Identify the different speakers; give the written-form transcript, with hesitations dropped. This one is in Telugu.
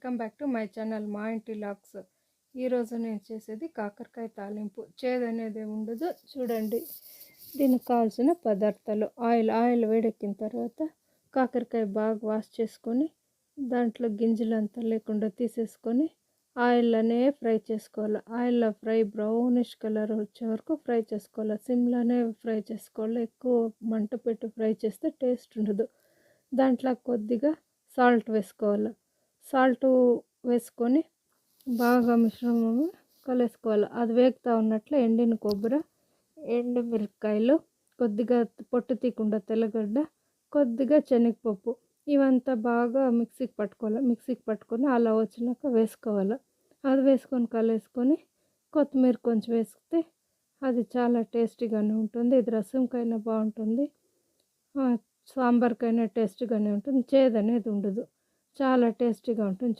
Speaker 1: Welcome back to my channel మా ఇంటి లాగ్స్. ఈరోజు నేను చేసేది కాకరకాయ తాలింపు. చేదు అనేది ఉండదు. చూడండి, దీనికి కావాల్సిన పదార్థాలు: ఆయిల్ వేడెక్కిన తర్వాత కాకరకాయ బాగా వాష్ చేసుకొని దాంట్లో గింజలంతా లేకుండా తీసేసుకొని ఆయిల్లోనే ఫ్రై చేసుకోవాలి. ఆయిల్లో ఫ్రై బ్రౌనిష్ కలర్ వచ్చే వరకు ఫ్రై చేసుకోవాలి. సిమ్లోనే ఫ్రై చేసుకోవాలి. ఎక్కువ మంట పెట్టి ఫ్రై చేస్తే టేస్ట్ ఉండదు. దాంట్లో కొద్దిగా సాల్ట్ వేసుకోవాలి. సాల్ట్ వేసుకొని బాగా మిశ్రమం కలుసుకోవాలి. అది వేగుతూ ఉన్నట్లు ఎండిన కొబ్బరి, ఎండుమిరపకాయలు, కొద్దిగా పొట్టు తీయకుండా తెల్లగడ్డ, కొద్దిగా శనగపప్పు, ఇవంతా బాగా మిక్సీకి పట్టుకొని అలా వచ్చినాక వేసుకోవాలి. అది వేసుకొని కలిపేసుకొని కొత్తిమీర కొంచెం వేస్తే అది చాలా టేస్టీగానే ఉంటుంది. ఇది రసంకైనా బాగుంటుంది, సాంబార్కైనా టేస్టీగానే ఉంటుంది. చేదు అనేది ఉండదు. చాలా టేస్టీగా ఉంటుంది.